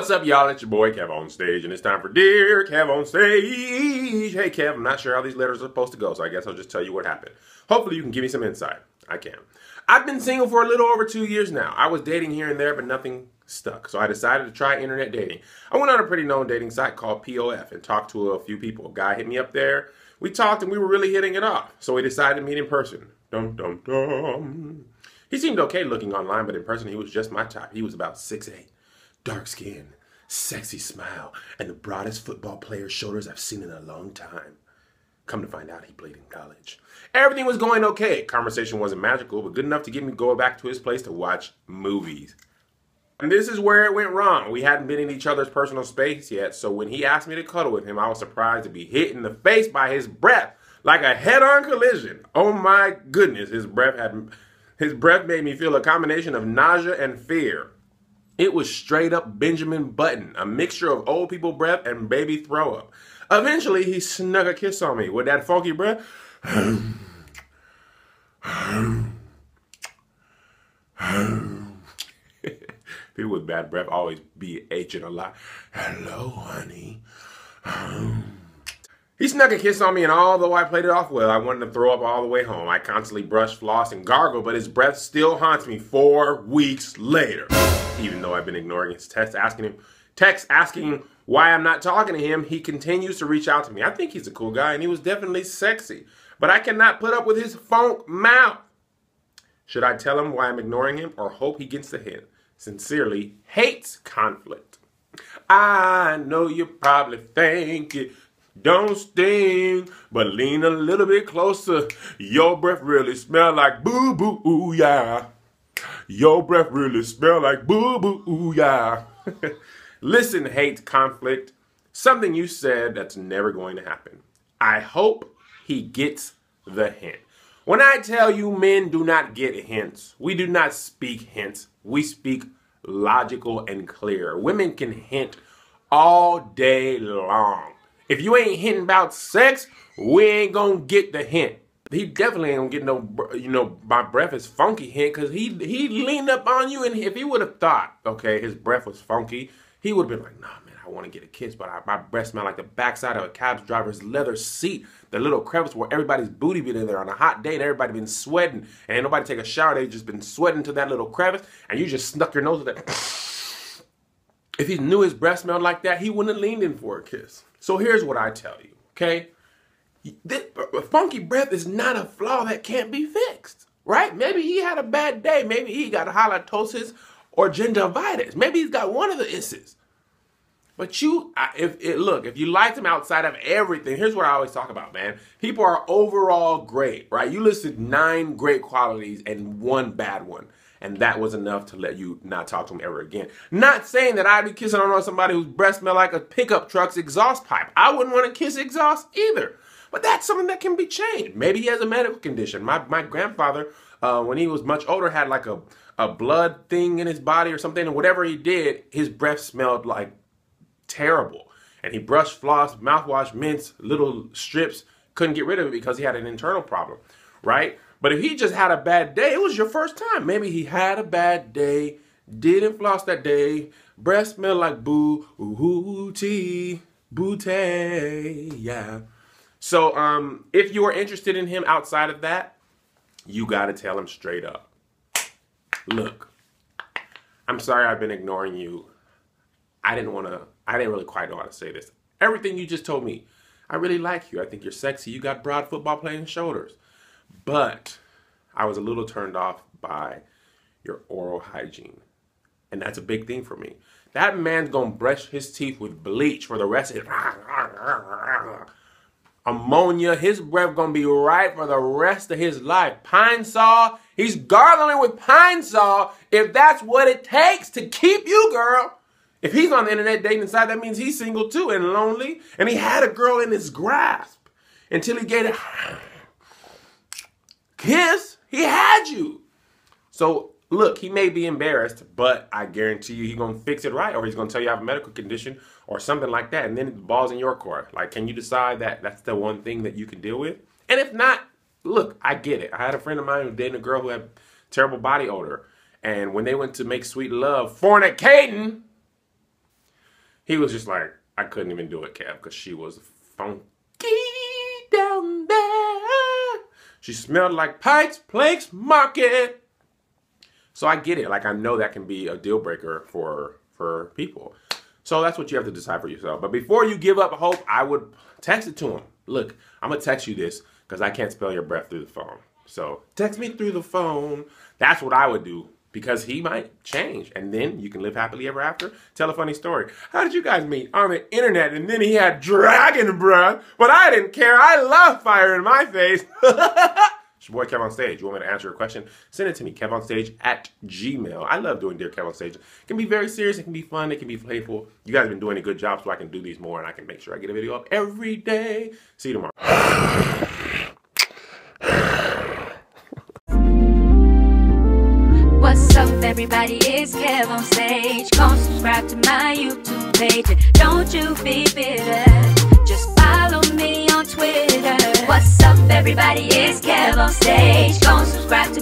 What's up, y'all? It's your boy Kev on stage, and it's time for Dear Kev on Stage. Hey, Kev, I'm not sure how these letters are supposed to go, so I guess I'll just tell you what happened. Hopefully, you can give me some insight. I can. I've been single for a little over 2 years now. I was dating here and there, but nothing stuck, so I decided to try internet dating. I went on a pretty known dating site called POF and talked to a few people. A guy hit me up there. We talked, and we were really hitting it off, so we decided to meet in person. Dum, dum, dum. He seemed okay looking online, but in person, he was just my type. He was about 6'8". Dark skin, sexy smile, and the broadest football player's shoulders I've seen in a long time. Come to find out, he played in college. Everything was going okay. Conversation wasn't magical, but good enough to get me going back to his place to watch movies. And this is where it went wrong. We hadn't been in each other's personal space yet, so when he asked me to cuddle with him, I was surprised to be hit in the face by his breath, like a head-on collision. Oh my goodness, his breath made me feel a combination of nausea and fear. It was straight up Benjamin Button, a mixture of old people breath and baby throw up. Eventually, he snuck a kiss on me with that funky breath. People with bad breath always be H'ing a lot. Hello, honey. He snuck a kiss on me, and although I played it off well, I wanted to throw up all the way home. I constantly brush, floss, and gargle, but his breath still haunts me 4 weeks later. Even though I've been ignoring his text asking why I'm not talking to him, he continues to reach out to me. I think he's a cool guy, and he was definitely sexy, but I cannot put up with his funk mouth. Should I tell him why I'm ignoring him or hope he gets the hint? Sincerely, hates conflict. I know you probably think it don't sting, but lean a little bit closer. Your breath really smell like boo-boo, ooh, yeah. Your breath really smell like boo-boo, ooh, yeah. Listen, hate conflict. Something you said that's never going to happen. I hope he gets the hint. When I tell you men do not get hints, we do not speak hints. We speak logical and clear. Women can hint all day long. If you ain't hinting about sex, we ain't gonna get the hint. He definitely ain't gonna get no, my breath is funky hint, because he leaned up on you, and if he would have thought, okay, his breath was funky, he would have been like, nah, man, I want to get a kiss, but my breath smelled like the backside of a cab driver's leather seat, the little crevice where everybody's booty been in there on a hot day, and everybody been sweating, and ain't nobody take a shower, they just been sweating to that little crevice, and you just snuck your nose with that. If he knew his breath smelled like that, he wouldn't have leaned in for a kiss. So here's what I tell you, okay? Funky breath is not a flaw that can't be fixed, right? Maybe he had a bad day. Maybe he got halitosis or gingivitis. Maybe he's got one of the issues. But if you liked him outside of everything, here's what I always talk about, man. People are overall great, right? You listed 9 great qualities and 1 bad one. And that was enough to let you not talk to him ever again. Not saying that I'd be kissing on somebody whose breath smelled like a pickup truck's exhaust pipe. I wouldn't want to kiss exhaust either. But that's something that can be changed. Maybe he has a medical condition. My grandfather, when he was much older, had like a blood thing in his body or something. And whatever he did, his breath smelled like terrible. And he brushed, floss, mouthwash, mints, little strips. Couldn't get rid of it because he had an internal problem, right? But if he just had a bad day, it was your first time. Maybe he had a bad day, didn't floss that day, breath smelled like booty, yeah. So if you are interested in him outside of that, you got to tell him straight up. Look, I'm sorry I've been ignoring you. I didn't really quite know how to say this. Everything you just told me, I really like you. I think you're sexy. You got broad football playing shoulders. But I was a little turned off by your oral hygiene. And that's a big thing for me. That man's going to brush his teeth with bleach for the rest of his ammonia. His breath going to be right for the rest of his life. Pine Sol, he's gargling with Pine Sol if that's what it takes to keep you, girl. If he's on the internet dating inside, that means he's single too and lonely. And he had a girl in his grasp until he gave it kiss. He had you. So look, he may be embarrassed, but I guarantee you he's going to fix it right, or he's going to tell you I have a medical condition or something like that, and then the ball's in your court. Like, can you decide that that's the one thing that you can deal with? And if not, look, I get it. I had a friend of mine who dated a girl who had terrible body odor, and when they went to make sweet love, fornicating, He was just like, I couldn't even do it, Kev, because she was funky down there. She smelled like Pikes Place Market. So I get it. Like, I know that can be a deal breaker for people. So that's what you have to decide for yourself. But before you give up hope, I would text it to him. Look, I'm going to text you this because I can't spell your breath through the phone. So text me through the phone. That's what I would do, because he might change. And then you can live happily ever after. Tell a funny story. How did you guys meet? On the internet, and then he had dragon breath, but I didn't care. I love fire in my face. It's your boy Kev on Stage. You want me to answer your question? Send it to me, kevonstage@gmail. I love doing Dear Kev on Stage. It can be very serious. It can be fun. It can be playful. You guys have been doing a good job, so I can do these more, and I can make sure I get a video up every day. See you tomorrow. What's up, everybody? It's Kev on Stage. Come subscribe to my YouTube page. Don't you be bitter. Just follow me on Twitter. What's up, everybody? It's Kev on Stage. Come subscribe to